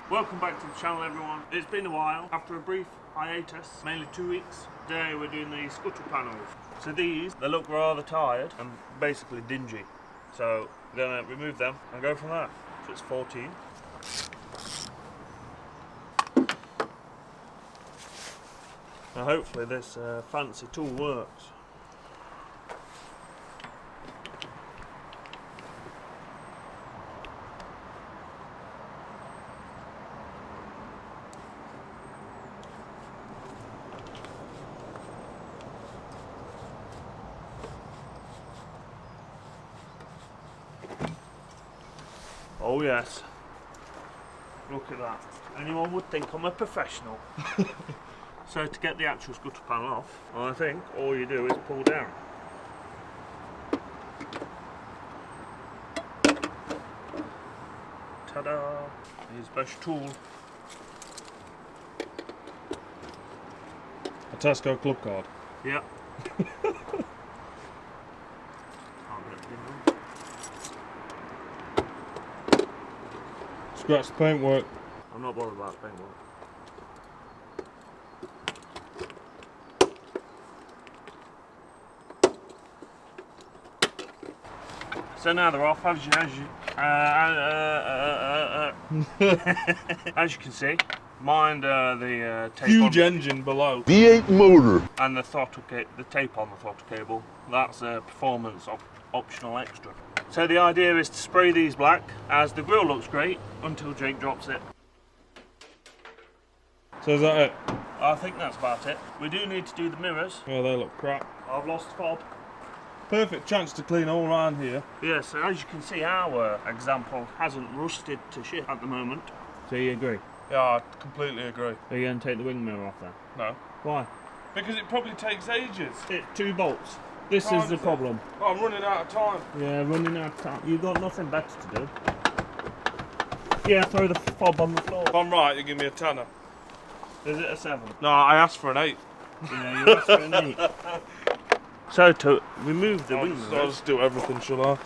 Welcome back to the channel, everyone. It's been a while. After a brief hiatus, mainly 2 weeks, today we're doing the scuttle panels. So these, they look rather tired and basically dingy. So we're going to remove them and go from there. So it's 14. Now hopefully this fancy tool works. Oh yes, look at that. Anyone would think I'm a professional. So to get the actual scuttle panel off, I think all you do is pull down. Ta-da! Here's a special tool. A Tesco club card. Yeah. Scratch the paintwork. I'm not bothered about paintwork. So now they're off, as you can see. Mind the tape Huge on engine below. V8 motor. and the throttle the tape on the throttle cable. That's a performance optional extra. So the idea is to spray these black, as the grille looks great until Jake drops it. So is that it? I think that's about it. We do need to do the mirrors. Yeah, they look crap. I've lost fob. Perfect chance to clean all around here. Yeah, so as you can see, our example hasn't rusted to shit at the moment. So you agree? Yeah, I completely agree. Are you going to take the wing mirror off then? No. Why? Because it probably takes ages. It's 2 bolts. This Time is the is it? problem. Oh, I'm running out of time. Yeah, running out of time. You've got nothing better to do. Yeah, throw the fob on the floor. If I'm right, you give me a tenner. Is it a 7? No, I asked for an 8. Yeah, you asked for an 8. So to remove the wing I'll mirrors, just do everything, shall I?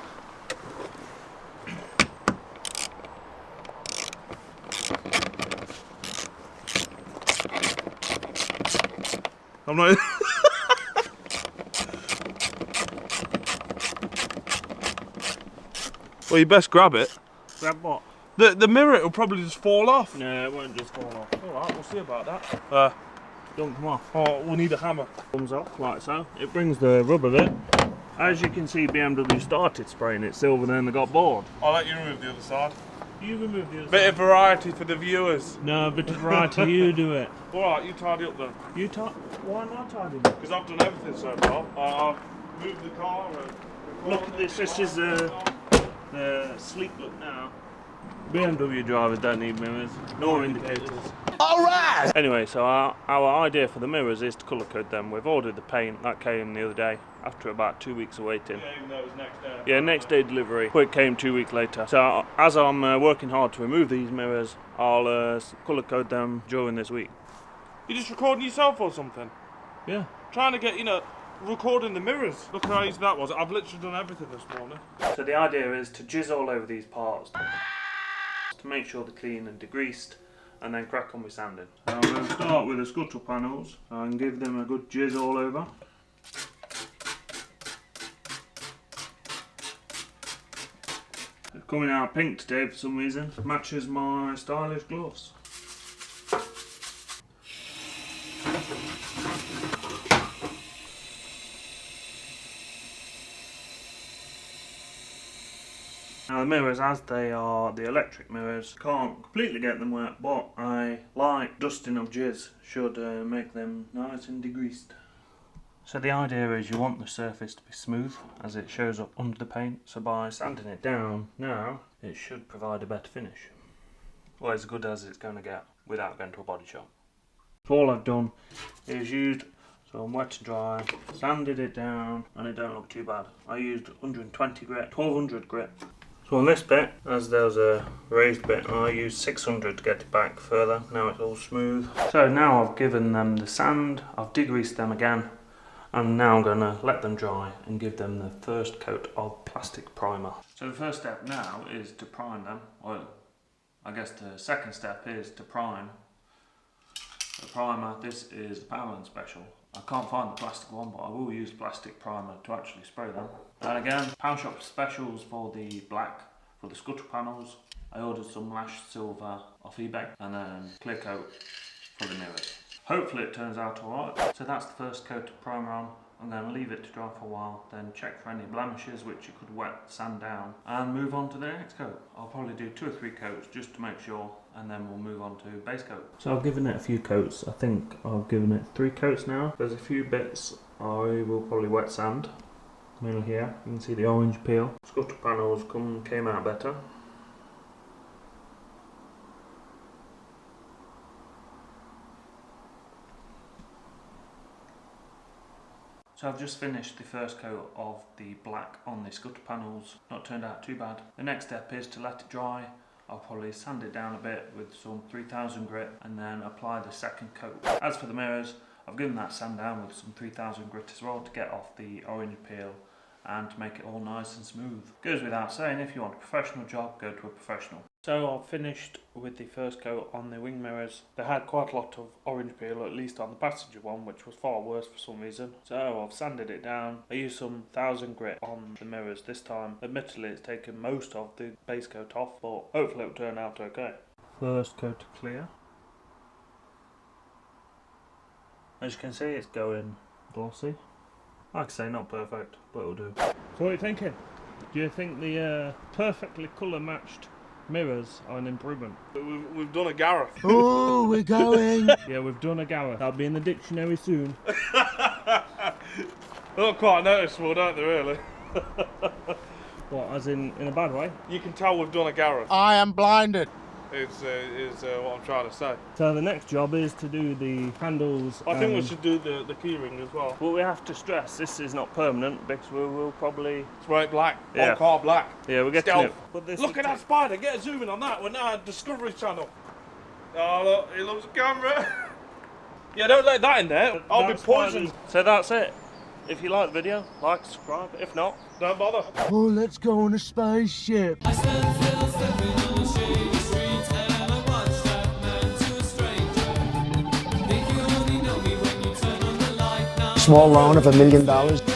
I'm not. Well, you best grab it. grab what? The mirror, it'll probably just fall off. No, it won't just fall off. Alright, we'll see about that. Don't come off. Oh, we'll need a hammer. Comes off like so. It brings the rubber bit. As you can see, BMW started spraying it silver, then they got bored. I'll let you remove the other side. You remove the other Bit side. of variety for the viewers. No, bit of variety, you do it. Alright, you tidy up then. You why not tidy it? Because I've done everything so far. I've moved the car and... Look at this, this is the sleek look now. BMW drivers don't need mirrors, nor indicators. Alright! Anyway, so our idea for the mirrors is to colour code them. We've ordered the paint, that came the other day, after about 2 weeks of waiting. Yeah, even though it was next day. Yeah, next day delivery, but it came 2 weeks later. So as I'm working hard to remove these mirrors, I'll colour code them during this week. You just recording yourself or something? Yeah. Trying to get, recording the mirrors. Look how easy that was. I've literally done everything this morning. So the idea is to jizz all over these parts, to make sure they're clean and degreased, and then crack on with sanding. So I'm going to start with the scuttle panels and give them a good jizz all over. They're coming out pink today for some reason. Matches my stylish gloves. Now the mirrors, as they are the electric mirrors, can't completely get them wet, but a light dusting of jizz should make them nice and degreased. So the idea is you want the surface to be smooth as it shows up under the paint, so by sanding it down now, it should provide a better finish. Well, as good as it's going to get without going to a body shop. So all I've done is used some wet and dry, sanded it down, and it don't look too bad. I used 120 grit, 1200 grit. So on this bit, as there's a raised bit, I used 600 to get it back further. Now it's all smooth. So now I've given them the sand, I've degreased them again, and now I'm going to let them dry and give them the first coat of plastic primer. So the first step now is to prime them, or I guess the second step is to prime. The primer, this is the Powerland Special. I can't find the plastic one, but I will use plastic primer to actually spray them. And again, Pound Shop specials for the black, for the scuttle panels. I ordered some lashed silver off eBay, and then clear coat for the mirrors. Hopefully it turns out alright. So that's the first coat of primer on. I'm going to leave it to dry for a while, then check for any blemishes which you could wet sand down, and move on to the next coat. I'll probably do 2 or 3 coats just to make sure, and then we'll move on to base coat. So I've given it a few coats. I think I've given it 3 coats now. There's a few bits I will probably wet sand. Middle here, you can see the orange peel. Scuttle panels came out better. So I've just finished the first coat of the black on the scuttle panels. Not turned out too bad. The next step is to let it dry. I'll probably sand it down a bit with some 3000 grit and then apply the second coat. As for the mirrors, I've given that sand down with some 3000 grit as well to get off the orange peel and to make it all nice and smooth. Goes without saying, if you want a professional job, go to a professional. So I've finished with the first coat on the wing mirrors. They had quite a lot of orange peel, at least on the passenger one, which was far worse for some reason. So I've sanded it down. I used some 1000 grit on the mirrors this time. Admittedly, it's taken most of the base coat off, but hopefully it'll turn out okay. First coat of clear. As you can see, it's going glossy. Like I say, not perfect, but it'll do. So what are you thinking? Do you think the perfectly colour matched mirrors are an improvement? We've done a Gareth. Oh, we're going. Yeah, we've done a Gareth. That'll be in the dictionary soon. They look quite noticeable, don't they, really? What, as in a bad way? You can tell we've done a Gareth. I am blinded. Is what I'm trying to say. So the next job is to do the handles. I think we should do the keyring as well. But we have to stress this is not permanent because we will probably Spray it black. Yeah. All car black. we're getting Stealth. it. But this Look at that spider. Get a zoom in on that. We're now on Discovery Channel. Oh look, he loves the camera. Yeah, don't let that in there. I'll be poisoned. So that's it. If you like the video, like, subscribe. If not, Don't bother. Oh, let's go on a spaceship. Small loan of $1 million.